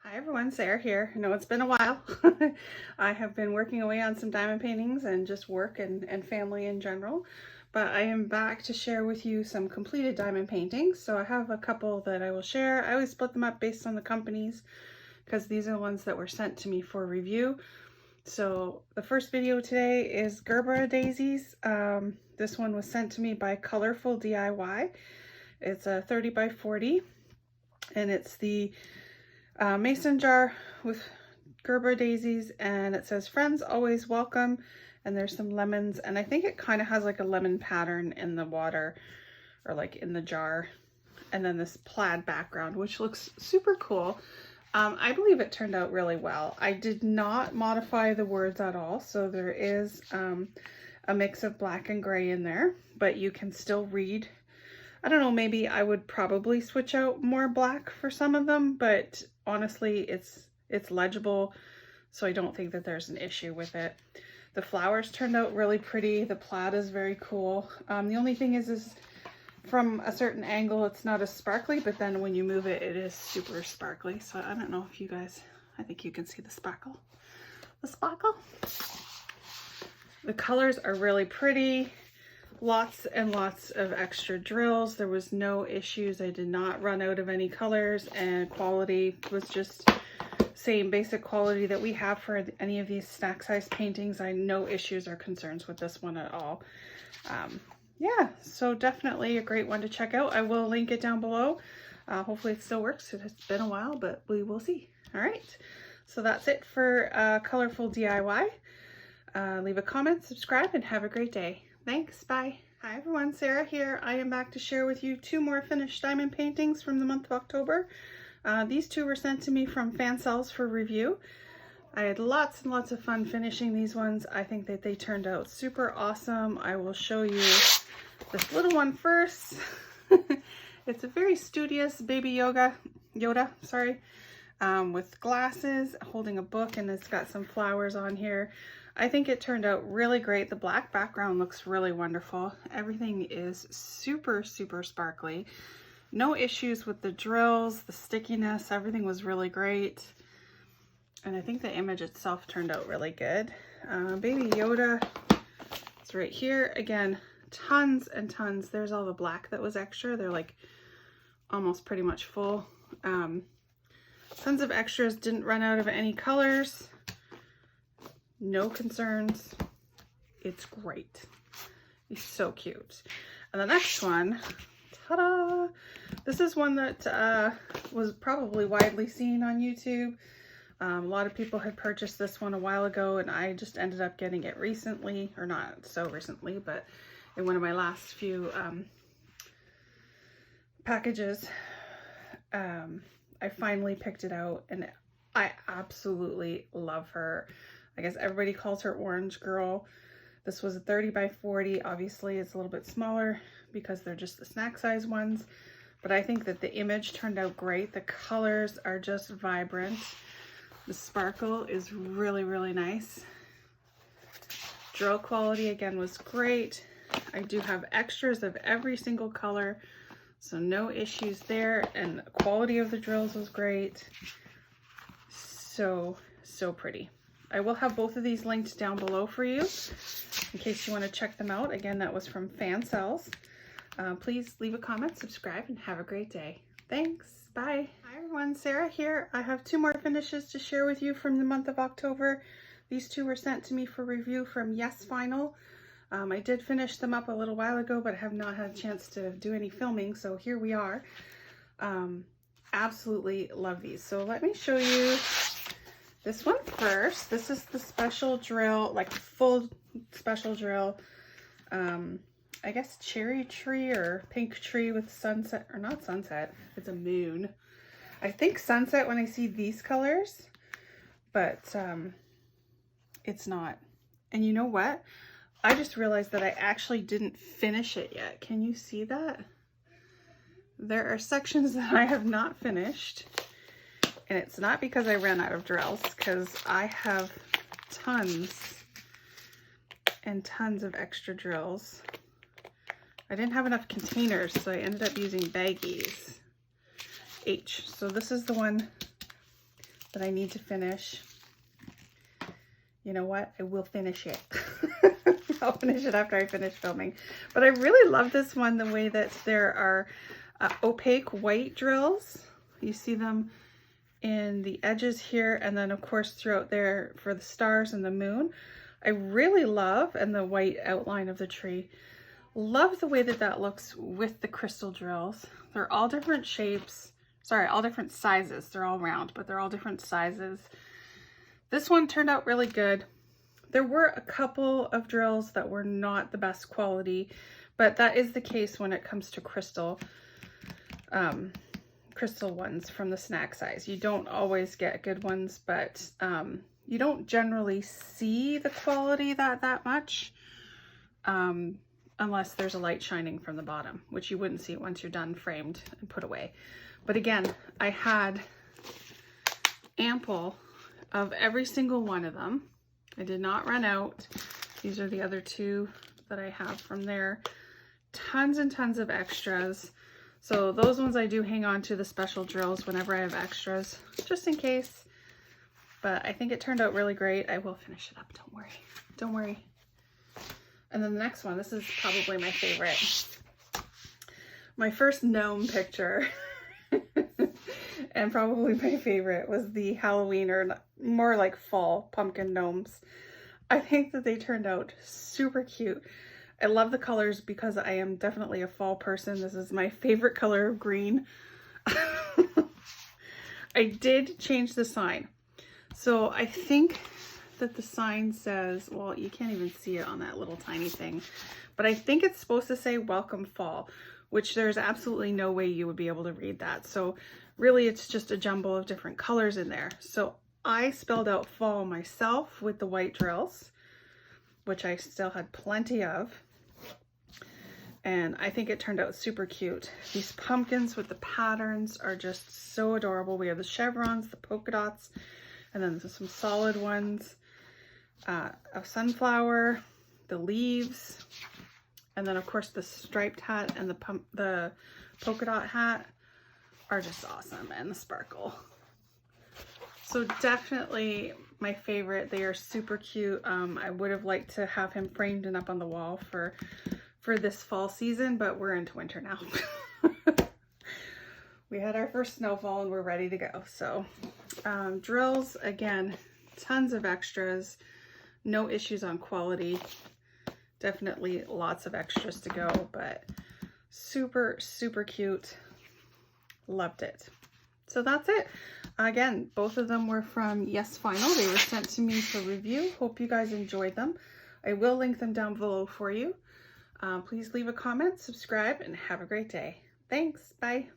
Hi everyone, Sarah here. I know it's been a while. I have been working away on some diamond paintings and just work and family in general, but I am back to share with you some completed diamond paintings. So I have a couple that I will share. I always split them up based on the companies because these are the ones that were sent to me for review. So the first video today is Gerbera Daisies. This one was sent to me by ColorfulDIY. It's a 30 by 40 and it's the mason jar with Gerbera daisies, and it says friends always welcome, and there's some lemons, and I think it kind of has like a lemon pattern in the water or like in the jar, and then this plaid background which looks super cool. I believe it turned out really well. I did not modify the words at all, so there is a mix of black and gray in there, but you can still read. I don't know, maybe I would probably switch out more black for some of them, but honestly, it's legible, so I don't think that there's an issue with it. The flowers turned out really pretty. The plaid is very cool. The only thing is from a certain angle, it's not as sparkly, but then when you move it, it is super sparkly. So I don't know if you guys, I think you can see the sparkle. The sparkle. The colors are really pretty. Lots and lots of extra drills. There was no issues. I did not run out of any colors, and quality was just same basic quality that we have for any of these snack size paintings. I had no issues or concerns with this one at all. Yeah, so definitely a great one to check out. I will link it down below. Hopefully it still works. It's been a while, but we will see. All right, so that's it for ColorfulDIY. Leave a comment, subscribe, and have a great day. Thanks, bye. Hi everyone, Sarah here. I am back to share with you two more finished diamond paintings from the month of October. These two were sent to me from Fansells for review. I had lots and lots of fun finishing these ones. I think that they turned out super awesome. I will show you this little one first. It's a very studious baby Yoda, with glasses, holding a book, and it's got some flowers on here. I think it turned out really great. The black background looks really wonderful. Everything is super, super sparkly. No issues with the drills, the stickiness, everything was really great. And I think the image itself turned out really good. Baby Yoda is right here. Again, tons and tons. There's all the black that was extra. They're like almost pretty much full. Tons of extras, didn't run out of any colors. No concerns. It's great. He's so cute. And the next one, ta-da! This is one that was probably widely seen on YouTube. A lot of people had purchased this one a while ago, and I just ended up getting it recently, or not so recently, but in one of my last few packages. I finally picked it out, and I absolutely love her. I guess everybody calls her Orange Girl. This was a 30 by 40. Obviously, it's a little bit smaller because they're just the snack size ones. But I think that the image turned out great. The colors are just vibrant. The sparkle is really, really nice. Drill quality, again, was great. I do have extras of every single color, so no issues there. And the quality of the drills was great. So pretty. I will have both of these linked down below for you in case you want to check them out. Again, that was from Fansells. Please leave a comment, subscribe, and have a great day. Thanks. Bye. Hi everyone, Sarah here. I have two more finishes to share with you from the month of October. These two were sent to me for review from Yesfinal. I did finish them up a little while ago, but I have not had a chance to do any filming, so here we are. Absolutely love these. So let me show you this one first. This is the special drill, like full special drill. I guess cherry tree or pink tree with sunset, or not sunset, it's a moon. I think sunset when I see these colors, but it's not. And you know what? I just realized that I actually didn't finish it yet. Can you see that? There are sections that I have not finished. And it's not because I ran out of drills, because I have tons and tons of extra drills. I didn't have enough containers, so I ended up using baggies. So this is the one that I need to finish. You know what? I will finish it. I'll finish it after I finish filming. But I really love this one, the way that there are opaque white drills. You see them in the edges here, and then of course throughout there for the stars and the moon. I really love, and the white outline of the tree. Love the way that that looks with the crystal drills. They're all different shapes. Sorry, all different sizes. They're all round, but they're all different sizes. This one turned out really good. There were a couple of drills that were not the best quality, but that is the case when it comes to crystal ones from the snack size. You don't always get good ones, but you don't generally see the quality that much unless there's a light shining from the bottom, which you wouldn't see once you're done framed and put away. But again, I had ample of every single one of them. I did not run out. These are the other two that I have from there. Tons and tons of extras. So those ones I do hang on to, the special drills, whenever I have extras, just in case. But I think it turned out really great. I will finish it up, don't worry. Don't worry. And then the next one, this is probably my favorite. My first gnome picture, and probably my favorite, was the Halloween, or more like fall, pumpkin gnomes. I think that they turned out super cute. I love the colors because I am definitely a fall person. This is my favorite color of green. I did change the sign. So I think that the sign says, well, you can't even see it on that little tiny thing, but I think it's supposed to say welcome fall, which there's absolutely no way you would be able to read that. So really it's just a jumble of different colors in there. So I spelled out fall myself with the white drills, which I still had plenty of. And I think it turned out super cute. These pumpkins with the patterns are just so adorable. We have the chevrons, the polka dots, and then there's some solid ones. A sunflower, the leaves, and then of course the striped hat and the polka dot hat are just awesome, and the sparkle. So definitely my favorite. They are super cute. I would have liked to have him framed and up on the wall for this fall season, but we're into winter now. We had our first snowfall and we're ready to go. So drills, again, tons of extras. No issues on quality. Definitely lots of extras to go, but super, super cute. Loved it. So that's it. Again, both of them were from Yesfinal. They were sent to me for review. Hope you guys enjoyed them. I will link them down below for you. Please leave a comment, subscribe, and have a great day. Thanks. Bye.